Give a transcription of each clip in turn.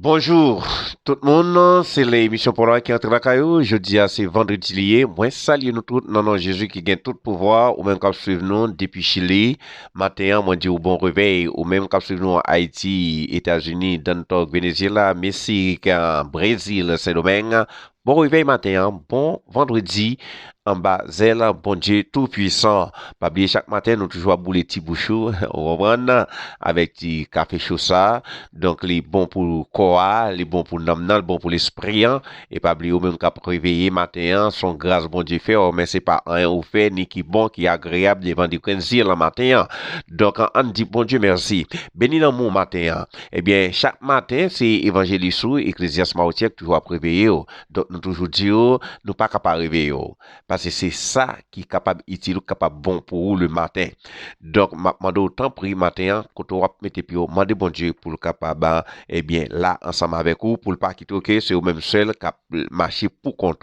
Bonjour tout le monde, c'est l'émission pour qui entre la caillou. Jeudi c'est vendredi lié. Moi salut nous tous, non Jésus qui gagne tout pouvoir, ou même quand suivre nous depuis Chili. Matin, moi dis au bon réveil, ou même quand suivre nous Haïti, États-Unis, dans Venezuela, Mexique, Brésil, Saint-Domingue. Bon réveil matin, bon vendredi, en bas, zèle, bon Dieu tout puissant. Pas oublier chaque matin, nous toujours à bouler petit bouchou, on reprend avec du café chaud ça. Donc, les bons pour le corps, les bons pour l'âme, bon pour l'esprit, hein. Et pas oublier au même qu'à réveiller matin, hein, son grâce bon Dieu fait, mais c'est pas un ou fait, ni qui bon, qui agréable devant du plaisir le matin, hein. Donc, on dit bon Dieu merci. Béni dans mon matin, hein. Eh bien, chaque matin, c'est évangéliste ou Ecclésiaste Maotiek, toujours à réveiller, oh. Donc, nous toujours dire, nous pas capable de réveiller, oh. Parce que c'est ça qui est capable utile, capable bon pour vous le matin. Donc, m'a demandé autant pour le matin, quand on va mettre pied, demandez bon Dieu pour le capable, eh bien, là, ensemble avec vous, pour le pas quitter, ok, c'est au même seul qui marché pour compte.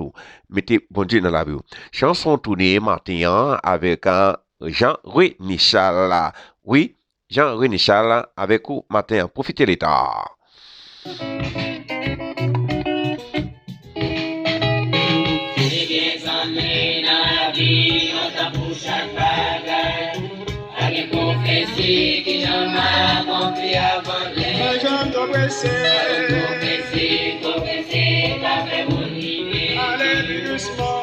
Mettez bon Dieu dans la vie. Chanson tournée matin avec un Jean-Louis Michal. Oui, Jean-Louis Michal avec vous matin. Profitez l'état. Que jamais compris avant les gens t'ont pressé, t'as fait mon idée. Allez doucement,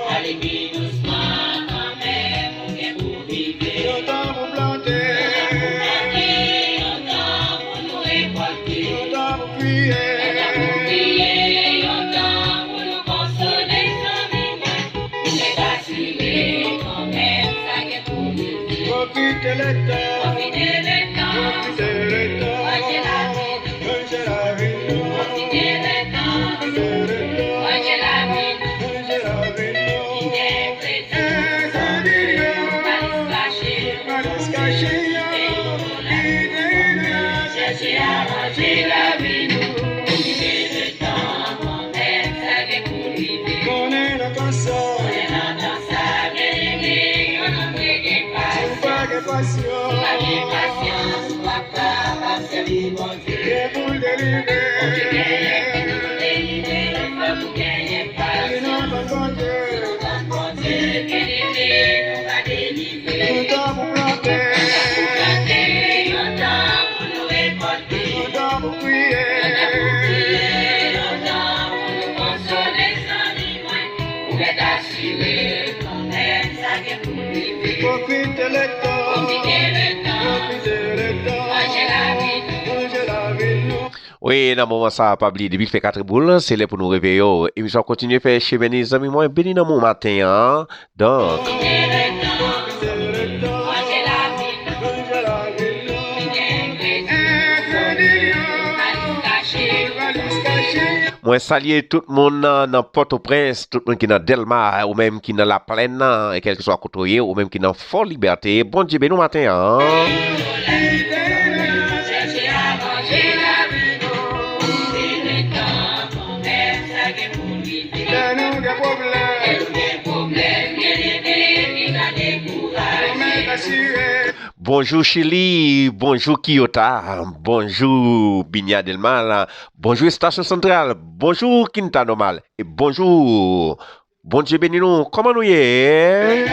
quand même, pour vivre. Longtemps pour planter, longtemps pour nous récolter, longtemps pour prier, longtemps pour nous consoler sans vivre. Vous êtes assurés, quand même, ça qui est pour vivre. Profitez le temps. Patience, papa, parce que les bons dieux vous délivrer, vous gagnez pas, non, bon Dieu, nous va délivrer, nous devons planter, longtemps pour nous récolter, nous devons prier, longtemps pour nous consoler sans vivre, vous êtes assurés, quand même, ça qui est pour vivre, profitez le temps. Oui, dans le moment ça, pas oublier, depuis fait 4 boules, c'est là pour nous réveiller. Émission continue à faire chez mes amis, moi, béni dans mon matin, hein. Donc. Moi, saluer tout le monde dans Port-au-Prince, tout le monde qui est dans Delma, ou même qui est dans la plaine, et quel que soit côtoyé, ou même qui est dans Fort Liberté. Bon Dieu, béni matin, hein. Bonjour Chili, bonjour Kyoto, bonjour Binya del Mal, bonjour Station Centrale, bonjour Quintana Mal, et bonjour, bon Dieu béni nous, comment nous y est?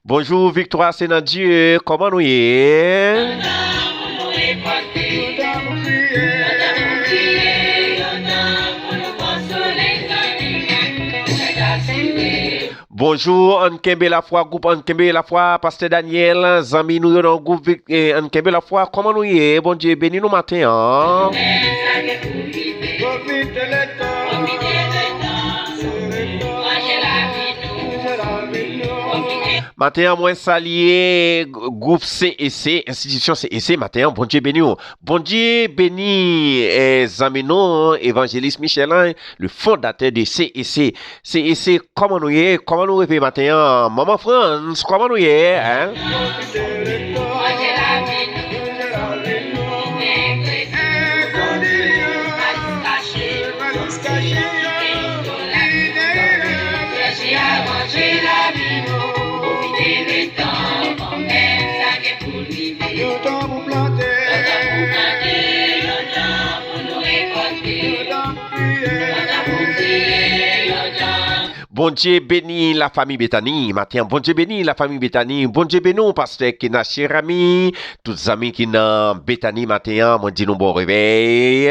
Bonjour Victoire Sénadieu, comment nous y est? Bonjour Ankembe la foi, groupe Ankembe la foi, Pasteur Daniel, Zami nous dans groupe Ankembe la foi, comment nous y est? Bon Dieu, béni nous matin, hein? Matin, moi, saluer groupe CEC, institution CEC, matin, bon Dieu béni. Bon Dieu béni, Zamino, évangéliste Michelin, le fondateur de CEC. CEC, comment nous y est? Comment nous réveillons matin? Maman France, comment nous y est? Hein? Bon Dieu bénit la famille Bethany. Matin, bon Dieu bénit la famille Bethany. Bon Dieu bénit pasteur qui n'a cher ami. Tous les amis qui n'a Bethany matin, moi dis nous bon réveil.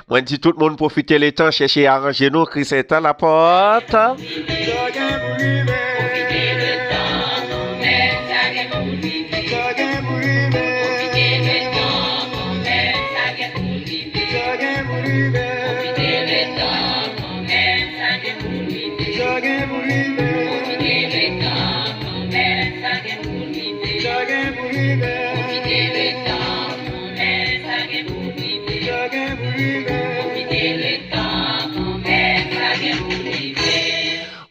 Moi dis tout le monde profiter le temps, chercher à arranger nous, Christ est à la porte.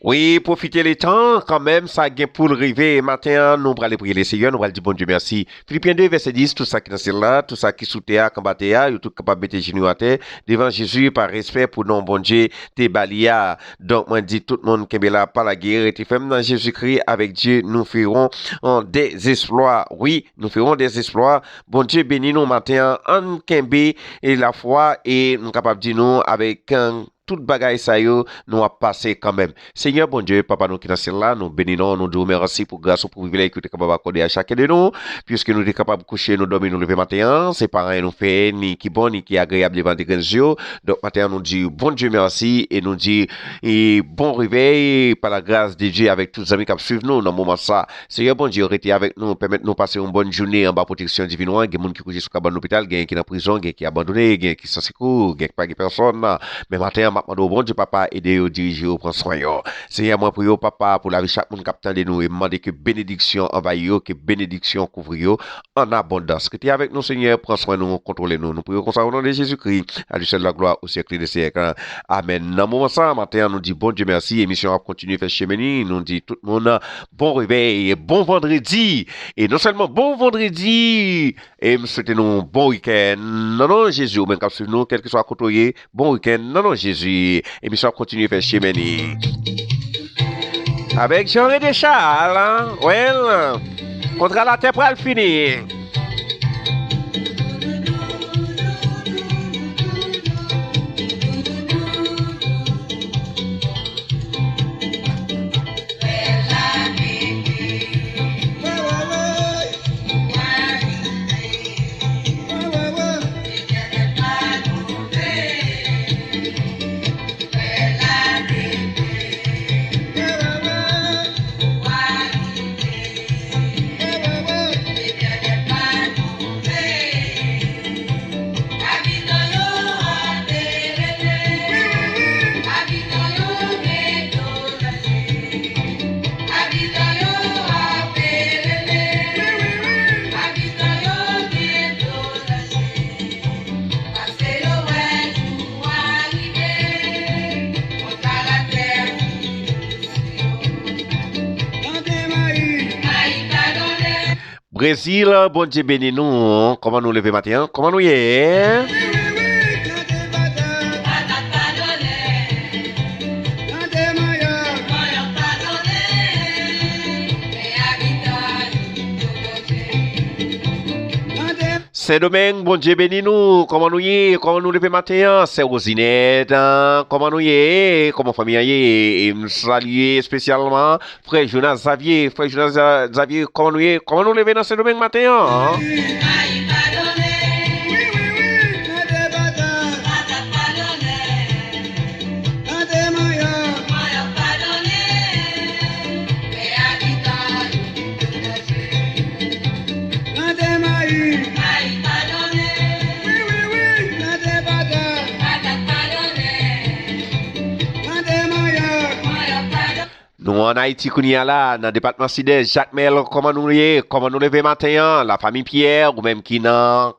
Oui, profitez le temps, quand même, ça gagne pour le rêver. Matin, nous allons prier le Seigneur, nous allons dire bon Dieu merci. Philippiens 2, verset 10, tout ça qui est là, tout ça qui soutient à combattre, tout capable de mettre genoux à terre, devant Jésus, par respect pour non bon Dieu, t'es balia. Donc, moi, dit tout le monde qui est là, par la guerre, et t'es fait dans Jésus-Christ, avec Dieu, nous ferons des exploits. Oui, nous ferons des exploits. Bon Dieu, bénis nous matin, en Kembe, et la foi, et nous capable de dire nous, avec un tout bagaille ça yo nous a passé quand même. Seigneur bon Dieu, papa nous qui dans là, nous bénissons, nous disons merci pour grâce au privilège que tu es capable d'accorder à chacun de nous, puisque nous sommes capables de coucher, nous dormir, nous lever matin, c'est pas rien nous fait ni qui bon ni qui agréable devant des grands yeux. Donc matin nous dit bon Dieu merci et nous dit et bon réveil par la grâce de Dieu avec tous les amis qui suivent nous dans le moment ça. Seigneur bon Dieu, restez avec nous, permettez nous passer une bonne journée en bas protection divine. Il y a des gens qui couchent sur cabane l'hôpital, il y a qui dans prison, il y a qui abandonné, il y a qui sans secours, il y a pas de personne. Mais matin bon Dieu papa aider au diriger au prendre soin yo. Seigneur moi prie au papa pour la vie chaque monde captant de nous et demander que bénédiction envahisse yo, que bénédiction couvre yo en abondance. Que tu es avec nous Seigneur, prends soin nous, contrôle nous. Nous prions comme ça au nom de Jésus-Christ. À lui seul la gloire au siècle des siècles. Amen. Dans moment ça matin nous dit bon Dieu merci, émission a continué faire chemin, nous dit tout le monde bon réveil, bon vendredi et non seulement bon vendredi et nous souhaitons nous bon week-end. Non Jésus, même quand nous quel que soit côtoyé, bon week-end. Non Jésus. Émission continue à faire chemin. Avec Jean-René Charles, hein? Well, contre la terre pour le finir. Brésil, bon Dieu bénis nous. Comment nous lever matin? Comment nous y est? Saint-Domingue, bon Dieu bénis nous. Comment nous y est? Comment nous lever matin? C'est Rosinette. Comment nous y est? Comment famille y est? Et nous saluer spécialement frère Jonas Xavier. Frère Jonas Xavier, comment nous y est? Comment nous lever dans Saint-Domingue matin? Nous en Haïti, là, dans le département sud-est, Jacques Mel, comment nous lever matin, la famille Pierre, ou même qui dans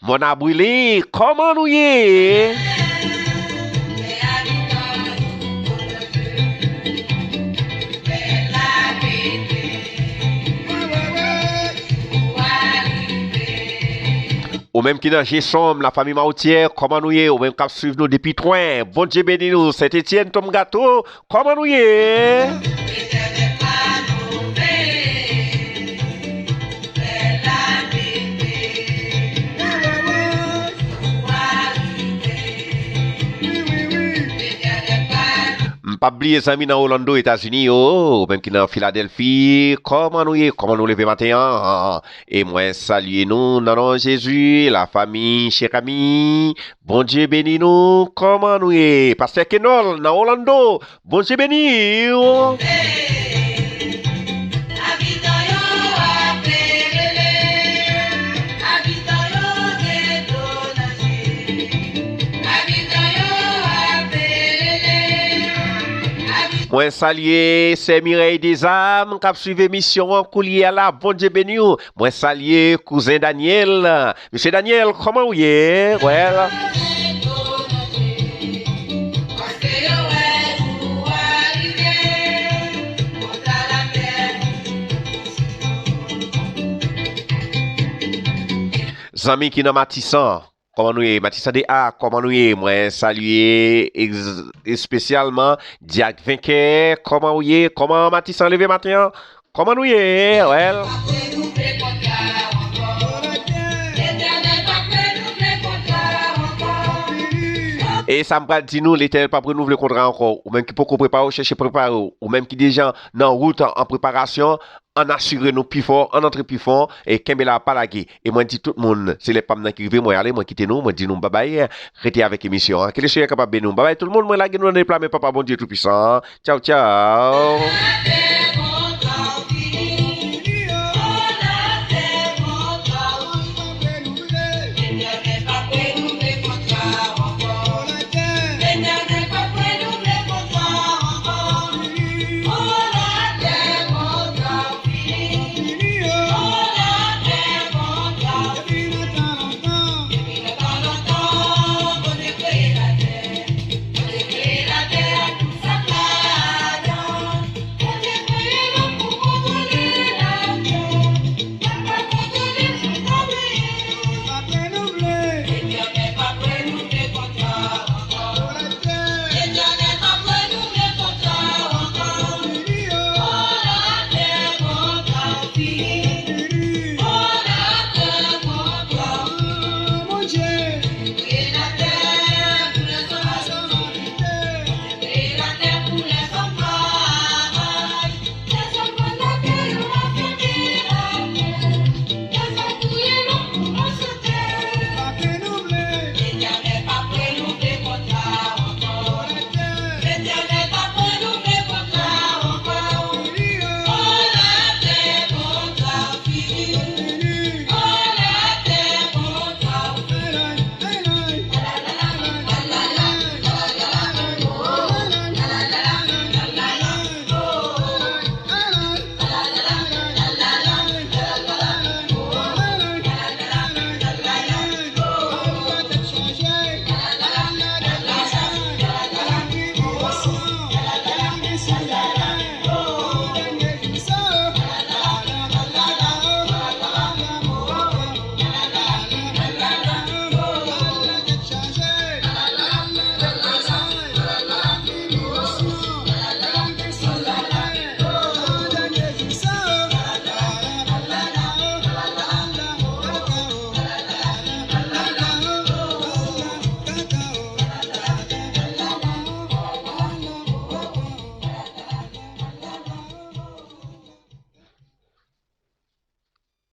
Mona Brûlé, comment nous y est? Ou même qui dans Gessom, la famille Maoutière, comment nous y est, ou même qui suivent nous depuis Troin, bon Dieu béni nous, Saint-Étienne, Tom Gâteau, comment nous y est? Pas oublier les amis dans Orlando, États-Unis, ou même qui dans Philadelphie, comment nous lever matin, et moi saluer nous, dans nom de Jésus, la famille, chers amis, bon Dieu béni nous, comment nous est, Pasteur Kenol, dans Orlando, bon Dieu béni, moi saluer c'est Mireille des âmes qui a suivi mission en coulier à la bon Dieu béni. Moi saluer cousin Daniel. Monsieur Daniel, comment vous êtes? Well. Zami qui dans Matissan. Comment nous est, Matissan de A, comment nous est, moi saluer spécialement Diak Vinquet, comment vous est, comment Matissan levé matin, comment nous est, well. Et ça me dit nous, l'Éternel pas renouveler le contrat encore, ou même qui peut préparer, chercher préparer, ou même qui déjà dans route en préparation, en assurer nous plus fort, en entrer plus fort, et qu'elle la pas la guerre. Et moi, je dis tout le monde, c'est les femmes qui arrivent, moi, allez, moi, quittez nous, moi, dis nous, bye bye, restez avec l'émission, que les soyez capables de nous, bye bye, tout le monde, moi, la guerre, nous, on est plat, mais papa, bon Dieu tout puissant, ciao, ciao.